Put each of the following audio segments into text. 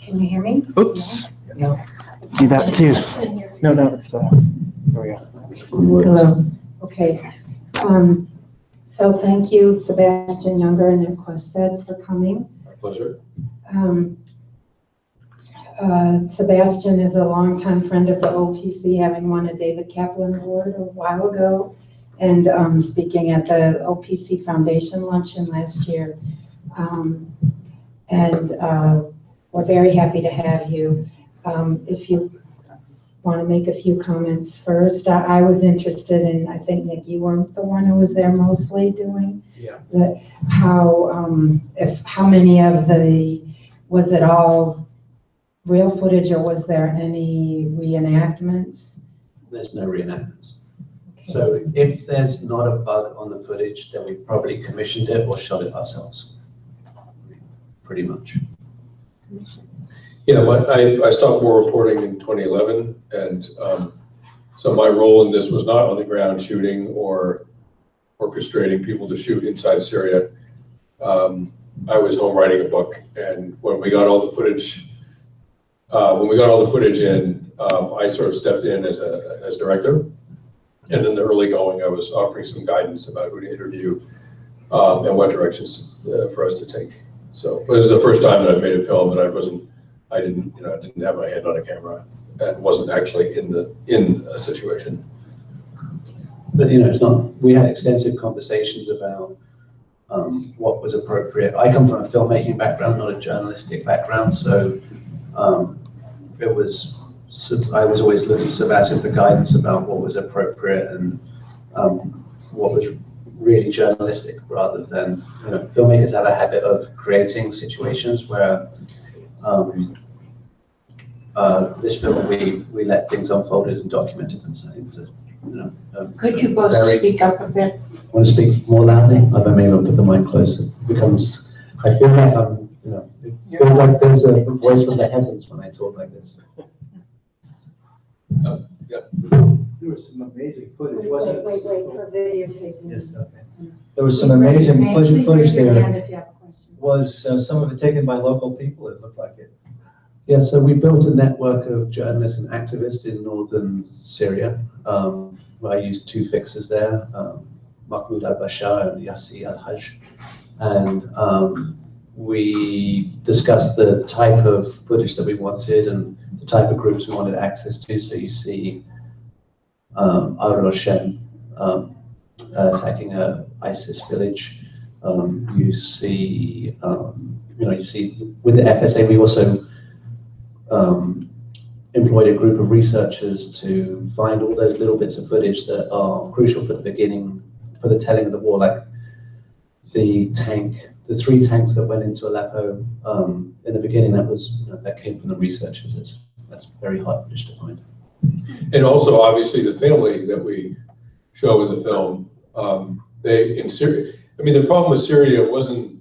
Can you hear me? Oops. No. See that too. No, it's, there we go. Hello. Okay. So thank you, Sebastian Junger and Quested, for coming. My pleasure. Sebastian is a longtime friend of the OPC, having won a David Kaplan Award a while ago, and speaking at the OPC Foundation luncheon last year. We're very happy to have you. If you want to make a few comments first, I was interested in, I think, Nick, you weren't the one who was there mostly doing how many of was it all real footage, or was there any reenactments? There's no reenactments. Okay. So if there's not a bug on the footage, then we probably commissioned it or shot it ourselves, pretty much. Yeah, I stopped war reporting in 2011, and so my role in this was not on the ground shooting or orchestrating people to shoot inside Syria. I was home writing a book, and when we got all the footage, in, I sort of stepped in as director, and in the early going, I was offering some guidance about who to interview and what directions for us to take. So it was the first time that I made a film, and I didn't have my hand on a camera and wasn't actually in a situation. But it's not. We had extensive conversations about what was appropriate. I come from a filmmaking background, not a journalistic background, so I was always looking to Sebastian for guidance about what was appropriate and what was really journalistic, rather than filmmakers have a habit of creating situations where this film we let things unfolded and documented them. So it was Could you both speak up a bit? Want to speak more loudly? I maybe I'll put the mic closer. I feel like it feels like there's a voice from the heavens when I talk like this. Yeah. There was some amazing footage, wasn't it? Wait, for videotaping. Yes, okay. There was some amazing footage there. If you have a question. Was some of it taken by local people? It looked like it. Yeah, so we built a network of journalists and activists in northern Syria. I used two fixers there, Mahmoud al-Bashar and Yassi al-Hajj. And we discussed the type of footage that we wanted and the type of groups we wanted access to. So you see Al-Roshan attacking a ISIS village. You see with the FSA, we also employed a group of researchers to find all those little bits of footage that are crucial for the beginning, for the telling of the war, like the 3 tanks that went into Aleppo in the beginning. That came from the researchers. That's very hard footage to find. And also, obviously, the family that we show in the film, in Syria. I mean, the problem with Syria wasn't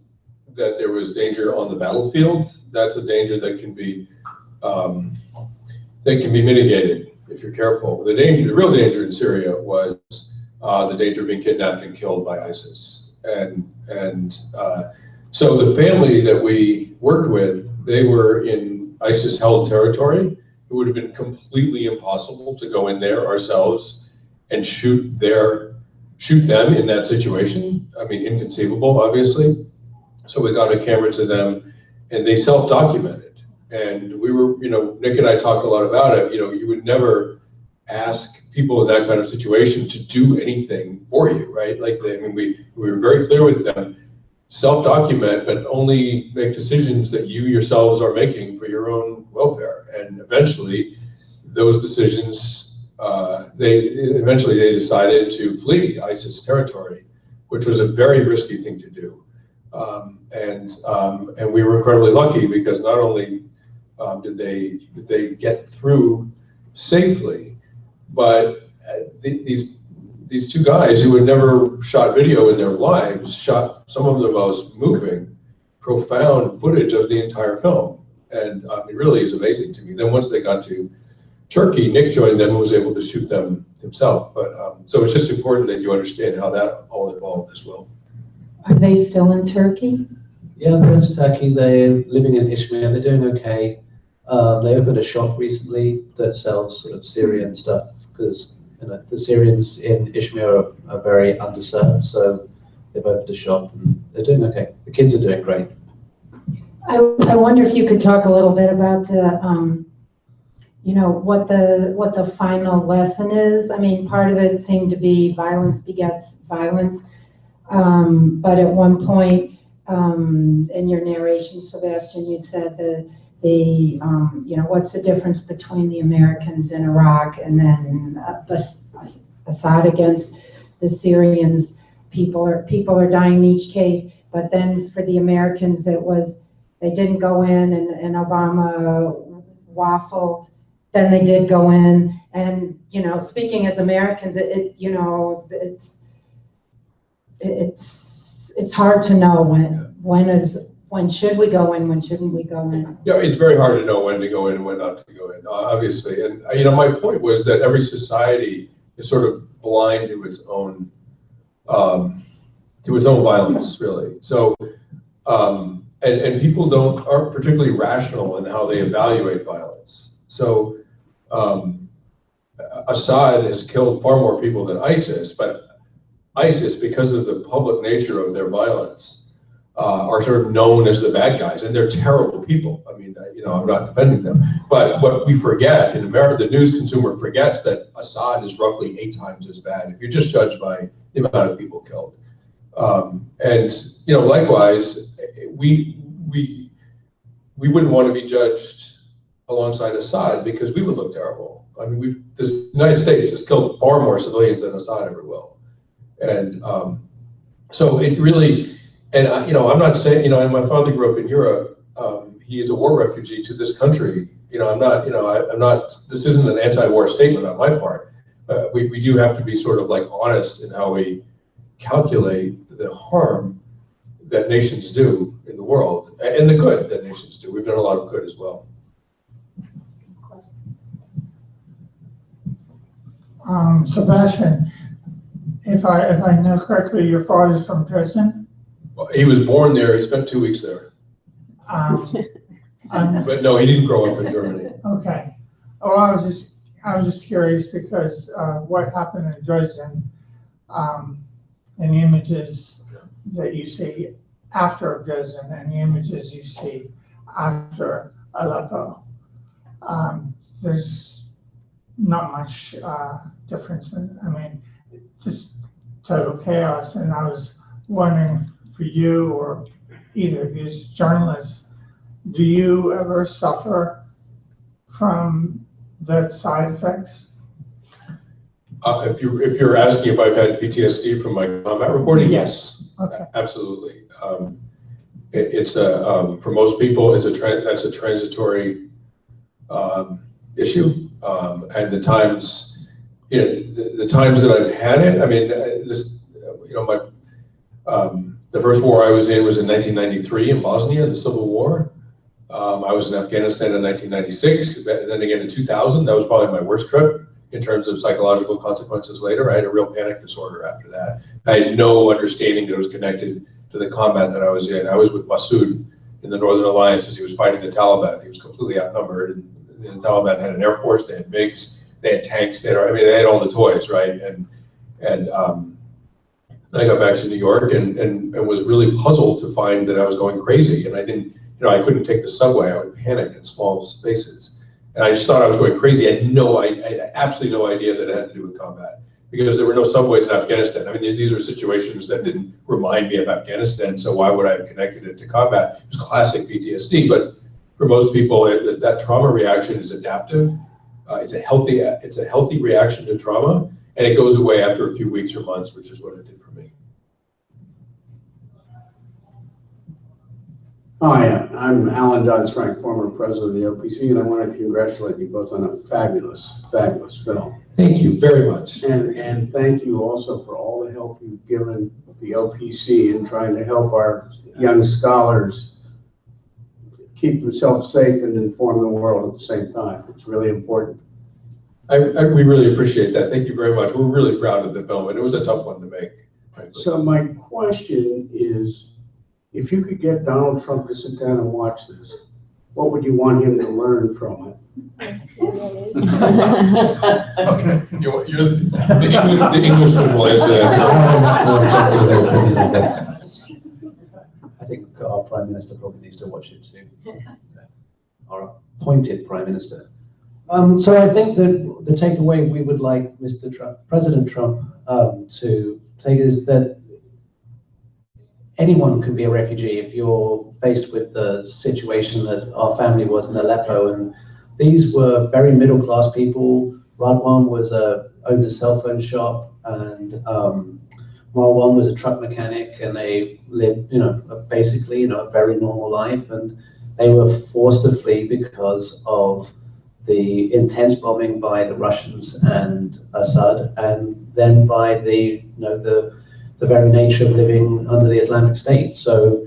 that there was danger on the battlefield. That's a danger that can be mitigated if you're careful. The real danger in Syria was the danger of being kidnapped and killed by ISIS. And so the family that we worked with, they were in ISIS-held territory. It would have been completely impossible to go in there ourselves and shoot them in that situation. I mean, inconceivable, obviously. So we got a camera to them, and they self-documented. And we were, Nick and I talked a lot about it. You would never ask people in that kind of situation to do anything for you, right? We were very clear with them. Self-document, but only make decisions that you yourselves are making for your own welfare. And eventually, those decisions, they decided to flee ISIS territory, which was a very risky thing to do. And we were incredibly lucky, because not only did they get through safely, but these 2 guys who had never shot video in their lives shot some of the most moving, profound footage of the entire film. And it really is amazing to me. Then once they got to Turkey, Nick joined them and was able to shoot them himself. But so it's just important that you understand how that all evolved as well. Are they still in Turkey? Yeah, they're in Turkey. They're living in Izmir. They're doing okay. They opened a shop recently that sells sort of Syrian stuff because the Syrians in Ishmael are very underserved. So they've opened a shop and they're doing okay. The kids are doing great. I wonder if you could talk a little bit about the, what the final lesson is. I mean, part of it seemed to be violence begets violence. But at one point in your narration, Sebastian, you said what's the difference between the Americans in Iraq and then Assad against the Syrians? People are dying in each case. But then for the Americans, they didn't go in, and Obama waffled. Then they did go in, and speaking as Americans, it's hard to know when should we go in, when shouldn't we go in. Yeah, it's very hard to know when to go in and when not to go in, obviously. And my point was that every society is sort of blind to its own violence, really. So. And people aren't particularly rational in how they evaluate violence. So Assad has killed far more people than ISIS, but ISIS, because of the public nature of their violence, are sort of known as the bad guys, and they're terrible people. I mean, I'm not defending them, but what we forget in America, the news consumer forgets that Assad is roughly 8 times as bad if you're just judged by the amount of people killed. Likewise, we wouldn't want to be judged alongside Assad because we would look terrible. I mean, the United States has killed far more civilians than Assad ever will, and so it really. And I'm not saying, and my father grew up in Europe. He is a war refugee to this country. I'm not. This isn't an anti-war statement on my part. We do have to be sort of like honest in how we calculate the harm that nations do in the world and the good that nations do. We've done a lot of good as well. Sebastian, if I know correctly, your father's from Dresden? Well, he was born there. He spent 2 weeks there. But no, he didn't grow up in Germany. Okay. Oh, I was just curious because what happened in Dresden, and the images that you see after Dresden and the images you see after Aleppo, there's not much difference. Just total chaos. And I was wondering for you or either of you as journalists, do you ever suffer from the side effects? If you're asking if I've had PTSD from my combat reporting, yes, Okay. Absolutely. It's for most people, that's a transitory issue, and the times, the times that I've had it. I mean, the first war I was in was in 1993 in Bosnia, the Civil War. I was in Afghanistan in 1996, then again in 2000. That was probably my worst trip in terms of psychological consequences later. I had a real panic disorder after that. I had no understanding that it was connected to the combat that I was in. I was with Massoud in the Northern Alliance as he was fighting the Taliban. He was completely outnumbered, and the Taliban had an air force, they had MiGs, they had tanks, they had all the toys, right? And I got back to New York and was really puzzled to find that I was going crazy, and I couldn't take the subway. I would panic in small spaces, and I just thought I was going crazy. I had absolutely no idea that it had to do with combat because there were no subways in Afghanistan. I mean, these were situations that didn't remind me of Afghanistan, so why would I have connected it to combat? It was classic PTSD, but for most people, that trauma reaction is adaptive. It's a healthy reaction to trauma, and it goes away after a few weeks or months, which is what it did for me. Hi, I'm Alan Dodd-Frank, former president of the OPC, and I want to congratulate you both on a fabulous, fabulous film. Thank you very much. And thank you also for all the help you've given the OPC in trying to help our young scholars keep themselves safe and inform the world at the same time. It's really important. We really appreciate that. Thank you very much. We're really proud of the film, and it was a tough one to make, frankly. So my question is, if you could get Donald Trump to sit down and watch this, what would you want him to learn from it? Okay, you're the Englishman will answer that. I think our Prime Minister probably needs to watch it too. Our appointed Prime Minister. So I think that the takeaway we would like Mr. Trump, President Trump, to take is that anyone can be a refugee if you're faced with the situation that our family was in Aleppo. And these were very middle-class people. Radwan owned a cell phone shop, and Marwan was a truck mechanic, and they lived, basically, a very normal life. And they were forced to flee because of the intense bombing by the Russians and Assad, and then by the very nature of living under the Islamic State. So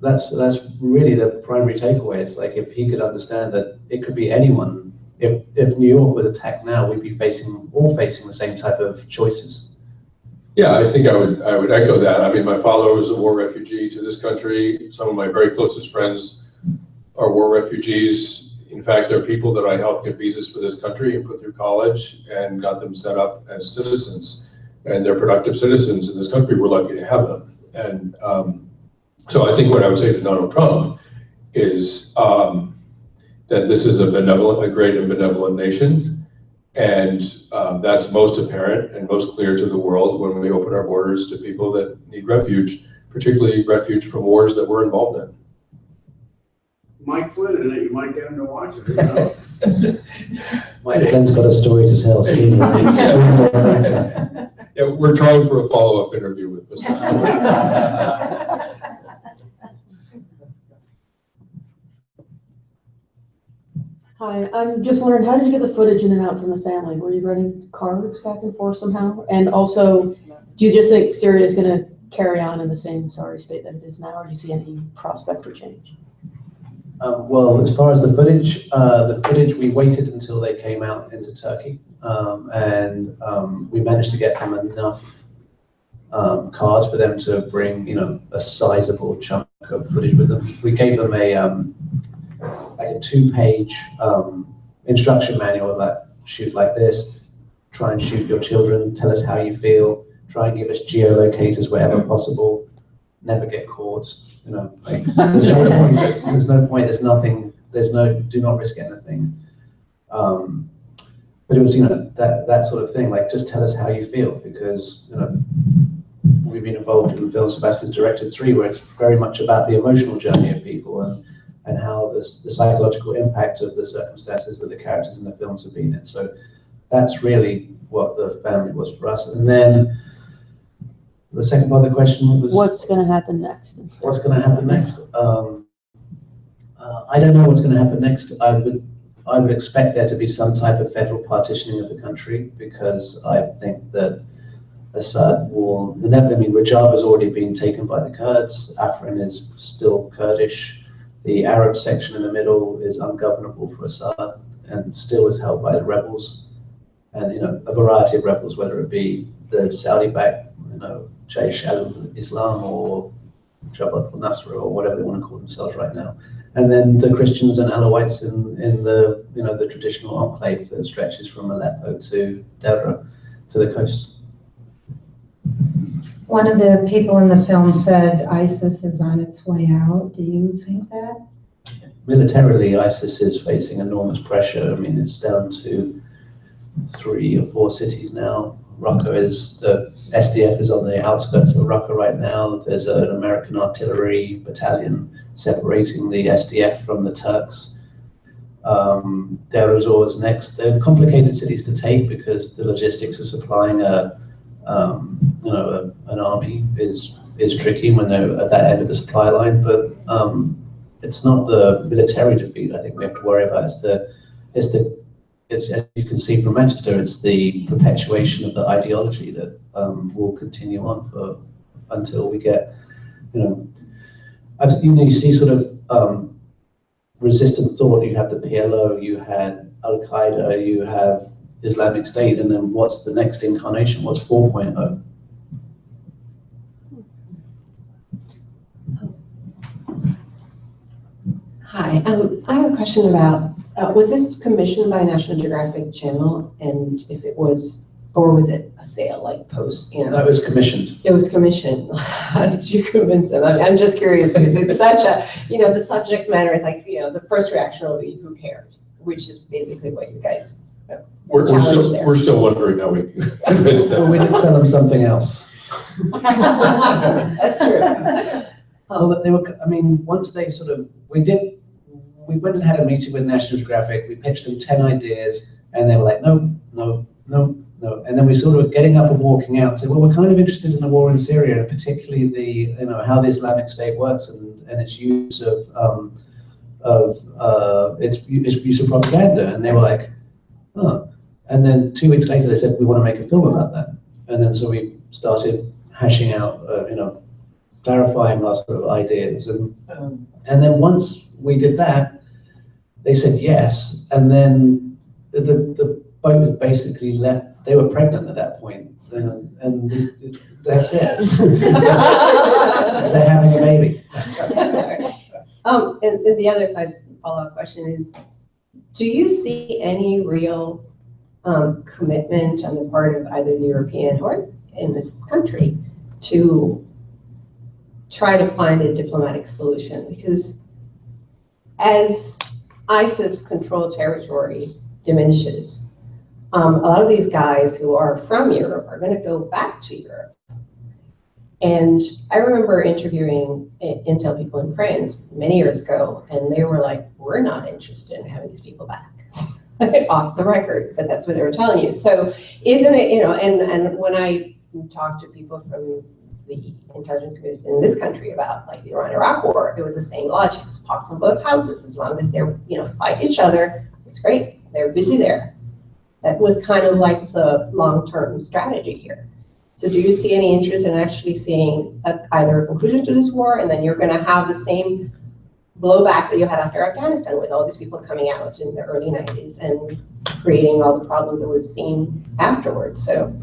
that's really the primary takeaway. It's like, if he could understand that it could be anyone. If New York was attacked now, we'd be all facing the same type of choices. Yeah, I think I would echo that. I mean, my father was a war refugee to this country. Some of my very closest friends are war refugees. In fact, there are people that I helped get visas for this country and put through college and got them set up as citizens, and they're productive citizens in this country. We're lucky to have them. And so I think what I would say to Donald Trump is that this is a great and benevolent nation. And that's most apparent and most clear to the world when we open our borders to people that need refuge, particularly refuge from wars that we're involved in. Mike Flynn in it, you might get him to watch it. You know? Mike Flynn's got a story to tell soon. Yeah, we're trying for a follow-up interview with Mr. Flynn. Hi, I'm just wondering, how did you get the footage in and out from the family? Were you running cars back and forth somehow? And also, do you just think Syria is going to carry on in the same sorry state that it is now, or do you see any prospect for change? Well, as far as the footage, we waited until they came out into Turkey, and we managed to get them enough cards for them to bring, a sizable chunk of footage with them. We gave them a 2-page instruction manual about shoot like this, try and shoot your children, tell us how you feel, try and give us geolocators wherever possible, never get caught. There's no point, do not risk anything. But it was, that sort of thing, like, just tell us how you feel, because, we've been involved in the film Sebastian's directed 3, where it's very much about the emotional journey of people and how the psychological impact of the circumstances that the characters in the films have been in. So that's really what the family was for us. And then the second part of the question was, What's going to happen next? what's going to happen next? I don't know what's going to happen next. I would expect there to be some type of federal partitioning of the country, because I think that Assad will, Rojava has already been taken by the Kurds. Afrin is still Kurdish. The Arab section in the middle is ungovernable for Assad and still is held by the rebels, and a variety of rebels, whether it be the Saudi-backed, Jaish al-Islam or Jabhat al-Nusra or whatever they want to call themselves right now, and then the Christians and Alawites in the the traditional enclave that stretches from Aleppo to Deira to the coast. One of the people in the film said ISIS is on its way out. Do you think that? Militarily, ISIS is facing enormous pressure. It's down to 3 or 4 cities now. The SDF is on the outskirts of Raqqa right now. There's an American artillery battalion separating the SDF from the Turks. Deir ez-Zor is next. They're complicated cities to take because the logistics of supplying an army is tricky when they're at that end of the supply line. But it's not the military defeat I think we have to worry about. It's as you can see from Manchester, it's the perpetuation of the ideology that will continue on until we get, you see sort of resistant thought. You have the PLO, you had Al-Qaeda, you have Islamic State, and then what's the next incarnation? What's 4.0? Hi, I have a question about, was this commissioned by National Geographic Channel? And if it was, or was it a sale, like post, you know? That was commissioned. It was commissioned. How did you convince them? I'm just curious because it's such a, you know, the subject matter is like, you know, the first reaction will be, who cares? Which is basically what you guys. We're still wondering how we convinced Well, them. we did sell them something else. That's true. Well, they were, I mean, once they sort of, we went and had a meeting with National Geographic, we pitched them 10 ideas, and they were like, no, no, no, no. And then we sort of getting up and walking out and said, well, we're kind of interested in the war in Syria, and particularly the, you know, how the Islamic State works and its use of its use of propaganda. And they were like, oh. And then 2 weeks later, they said, we want to make a film about that. And then so we started hashing out, you know, clarifying our sort of ideas. And then once we did that, they said yes. And then the boat was basically left. They were pregnant at that point, and that's it. They're having a baby. And the other follow-up question is, do you see any real commitment on the part of either the European or in this country to try to find a diplomatic solution? Because as ISIS controlled territory diminishes, a lot of these guys who are from Europe are going to go back to Europe. And I remember interviewing intel people in France many years ago, and they were like, we're not interested in having these people back. Off the record, but that's what they were telling you. So isn't it, you know, and when I talk to people from the intelligence communities in this country about like the Iran-Iraq war, it was the same logic. It's pox on both houses. As long as they're, you know, fight each other, it's great. They're busy there. That was kind of like the long-term strategy here. So do you see any interest in actually seeing either a conclusion to this war, and then you're going to have the same blowback that you had after Afghanistan with all these people coming out in the early 90s and creating all the problems that we've seen afterwards? So.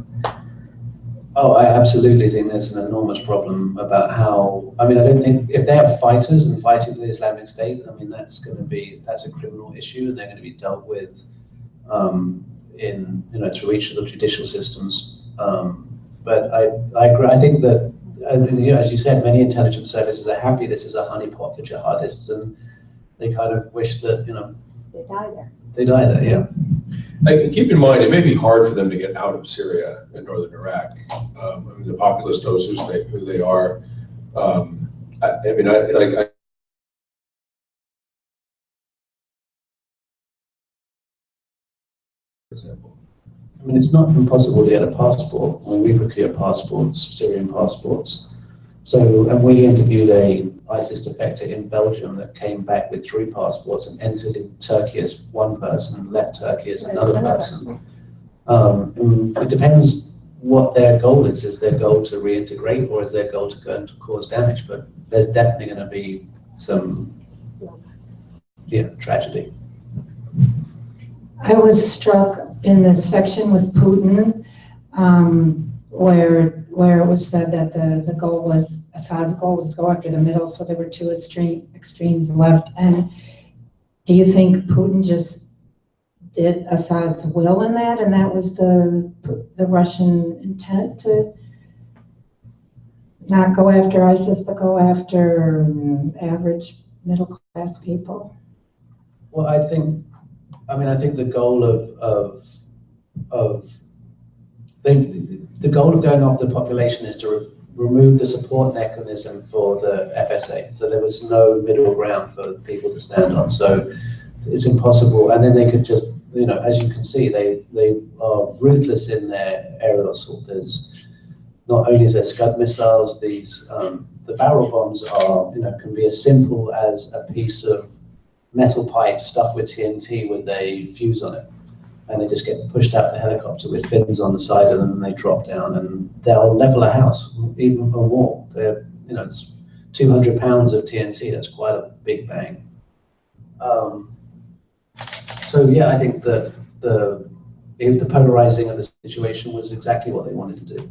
Oh, I absolutely think there's an enormous problem about how, I mean, I don't think, if they have fighters and fighting for the Islamic State, I mean, that's a criminal issue, and they're going to be dealt with in, you know, through each of the judicial systems. But I agree. I think that, you know, as you said, many intelligence services are happy this is a honeypot for jihadists, and they kind of wish that, you know, They die there. They die there, yeah. Keep in mind, it may be hard for them to get out of Syria and northern Iraq. I mean, the populace knows who they are. I mean, for example. I mean, it's not impossible to get a passport. I mean, we procure passports, Syrian passports. So, and we interviewed a ISIS defector in Belgium that came back with 3 passports and entered in Turkey as one person, left Turkey as another person. And it depends what their goal is. Is their goal to reintegrate, or is their goal to go and cause damage? But there's definitely going to be some, yeah, tragedy. I was struck in this section with Putin, where it was said that the goal was, Assad's goal was to go after the middle, so there were 2 extremes left. And do you think Putin just did Assad's will in that, and that was the Russian intent to not go after ISIS, but go after average middle-class people? Well, I think the goal the goal of going after the population is to remove the support mechanism for the FSA. So there was no middle ground for people to stand on. So it's impossible. And then they could just, you know, as you can see, they are ruthless in their aerial assault. There's not only is there Scud missiles, these the barrel bombs are, you know, can be as simple as a piece of metal pipe stuffed with TNT with a fuse on it, and they just get pushed out the helicopter with fins on the side of them, and they drop down, and they'll level a house, even a wall. They're, you know, it's 200 pounds of TNT. That's quite a big bang. So yeah, I think that the polarizing of the situation was exactly what they wanted to do.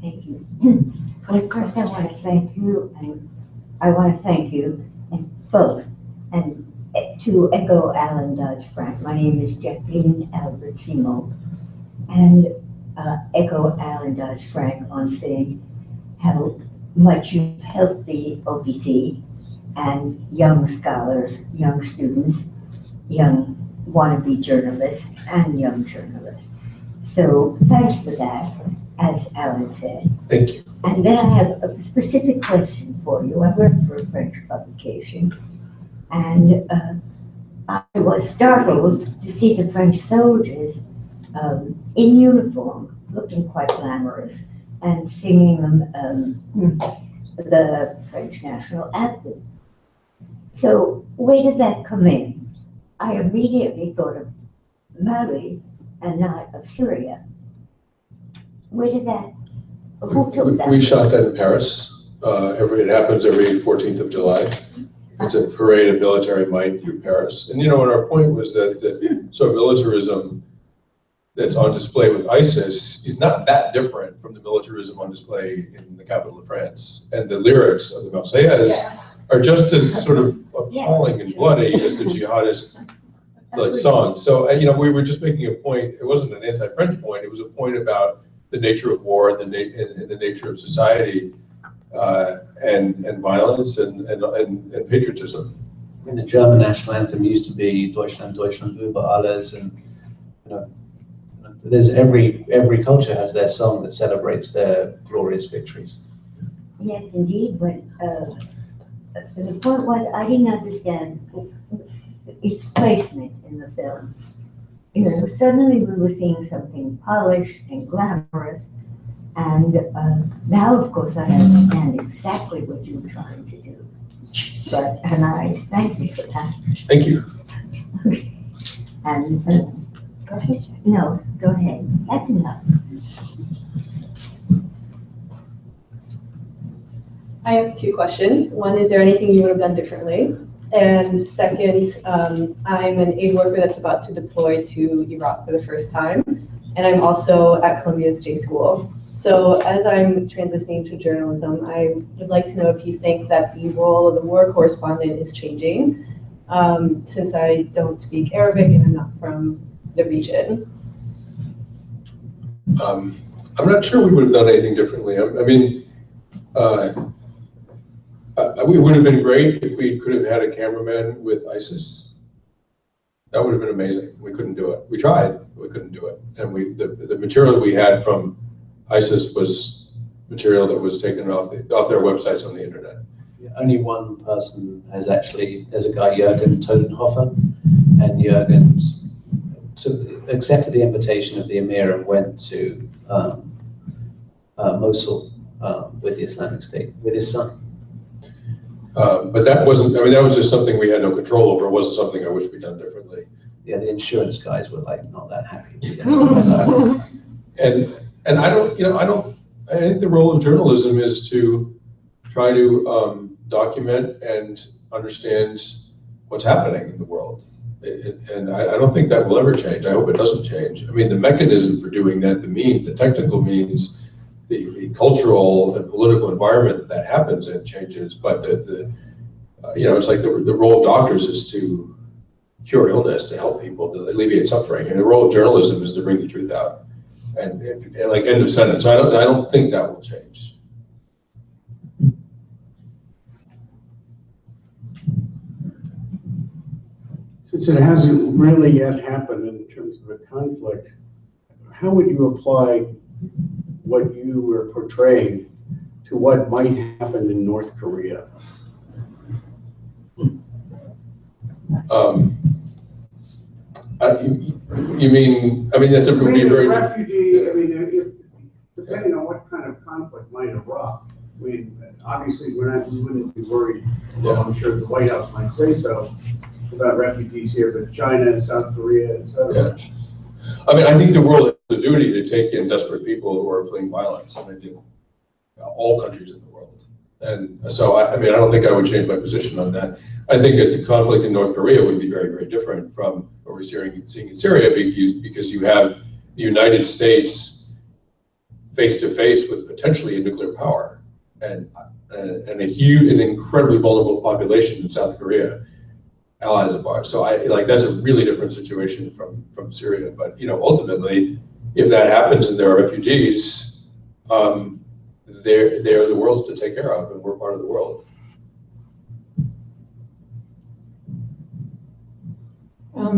Thank you. Well, of course, I want to thank you, and I want to thank you, and both, and to echo Alan Dodge Frank. My name is Jacqueline Albertino, and echo Alan Dodge Frank on saying how much you've helped the OPC and young scholars, young students, young wannabe journalists, and young journalists. So thanks for that, as Alan said. Thank you. And then I have a specific question for you. I work for a French publication, and I was startled to see the French soldiers in uniform, looking quite glamorous, and singing the French national anthem. So where did that come in? I immediately thought of Mali and not of Syria. Where did that, who took that? We shot that in Paris. It happens every 14th of July. It's a parade of military might through Paris. And and our point was that sort of militarism that's on display with ISIS is not that different from the militarism on display in the capital of France. And the lyrics of the Marseillaise are just as sort of appalling and bloody as the jihadist song. So we were just making a point. It wasn't an anti-French point. It was a point about the nature of war and the nature of society, and violence and patriotism. I mean, the German national anthem used to be Deutschland, Deutschland über alles, and there's every culture has their song that celebrates their glorious victories. Yes, indeed, but the point was I didn't understand its placement in the film. Suddenly we were seeing something polished and glamorous, and now, of course, I understand exactly what you're trying to do. And I thank you for that. Thank you. And go ahead. No, go ahead. That's enough. I have two questions. One, is there anything you would have done differently? And second, I'm an aid worker that's about to deploy to Iraq for the first time, and I'm also at Columbia's J School. So as I'm transitioning to journalism, I would like to know if you think that the role of the war correspondent is changing, since I don't speak Arabic and I'm not from the region. I'm not sure we would have done anything differently. It would have been great if we could have had a cameraman with ISIS. That would have been amazing. We couldn't do it. We tried, but we couldn't do it. And the material we had from ISIS was material that was taken off their websites on the internet. Only one person there's a guy, Jürgen Totenhofer, and Jürgen accepted the invitation of the Emir and went to Mosul with the Islamic State, with his son. But that wasn't, that was just something we had no control over. It wasn't something I wish we'd done differently. Yeah, the insurance guys were not that happy with it. And I think the role of journalism is to try to document and understand what's happening in the world. And I don't think that will ever change. I hope it doesn't change. The mechanism for doing that, the technical means, the cultural and political environment that happens in changes, but it's like the role of doctors is to cure illness, to help people, to alleviate suffering, and the role of journalism is to bring the truth out. And like end of sentence. So I don't think that will change. Since it hasn't really yet happened in terms of a conflict, how would you apply what you were portraying to what might happen in North Korea? You mean, that's a pretty very... refugee, depending on what kind of conflict might erupt, obviously we wouldn't be worried, well, I'm sure the White House might say so, about refugees here, but China, South Korea, etc. Yeah. I think the world has a duty to take in desperate people who are fleeing violence. All countries in the world. And so, I don't think I would change my position on that. I think that the conflict in North Korea would be very, very different from what we're seeing in Syria, because you have the United States face to face with potentially a nuclear power. and an incredibly vulnerable population in South Korea, allies of ours. So that's a really different situation from Syria. But ultimately, if that happens and there are refugees, they're the world's to take care of, and we're part of the world.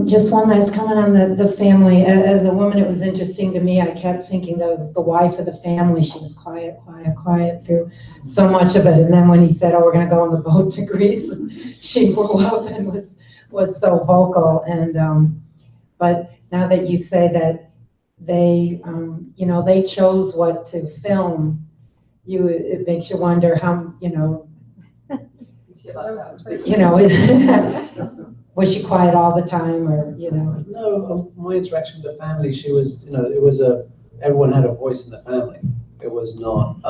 Just one last comment on the family. As a woman, it was interesting to me. I kept thinking the wife of the family, she was quiet through so much of it. And then when he said, "Oh, we're going to go on the boat to Greece," she blew up and was so vocal. And but now that you say that they, they chose what to film, it makes you wonder how, was she quiet all the time, or No, my interaction with the family, she was, everyone had a voice in the family. It was not,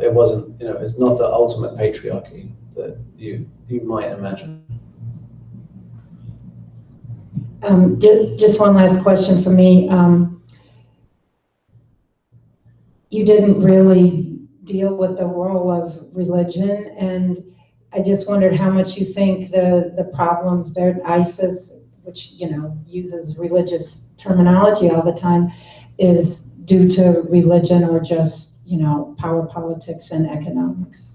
it wasn't, it's not the ultimate patriarchy that you might imagine. Just one last question for me. You didn't really deal with the role of religion, and I just wondered how much you think the problems there, ISIS, which uses religious terminology all the time, is due to religion or just power politics and economics.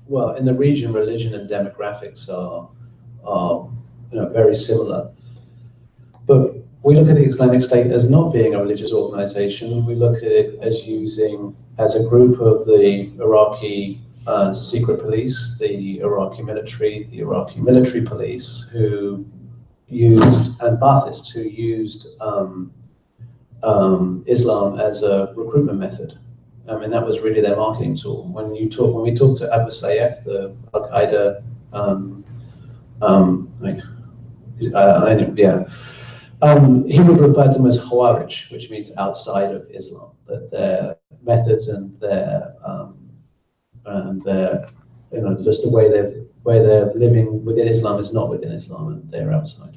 Well, in the region, religion and demographics are very similar. But we look at the Islamic State as not being a religious organization. We look at it as a group of the Iraqi secret police, the Iraqi military police, who used, and Baathists who used Islam as a recruitment method. I mean, that was really their marketing tool. When we talked to Abu Sayyaf, the Al Qaeda, he would refer to them as Khawarij, which means outside of Islam. That their methods and their just the way they're living within Islam is not within Islam, and they're outside.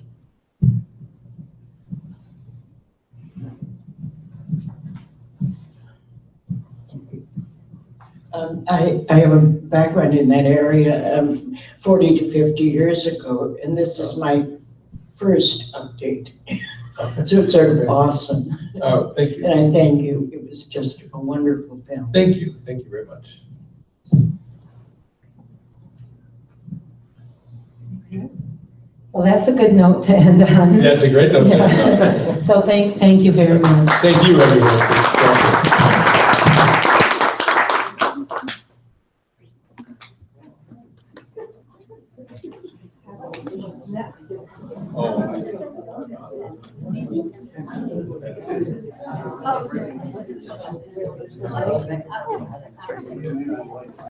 I have a background in that area 40 to 50 years ago, and this is my first update. So it's sort of awesome. Oh, thank you. And I thank you. It was just a wonderful film. Thank you very much. Well, that's a good note to end on. That's a great note to end on. So thank you very much. Thank you, everyone.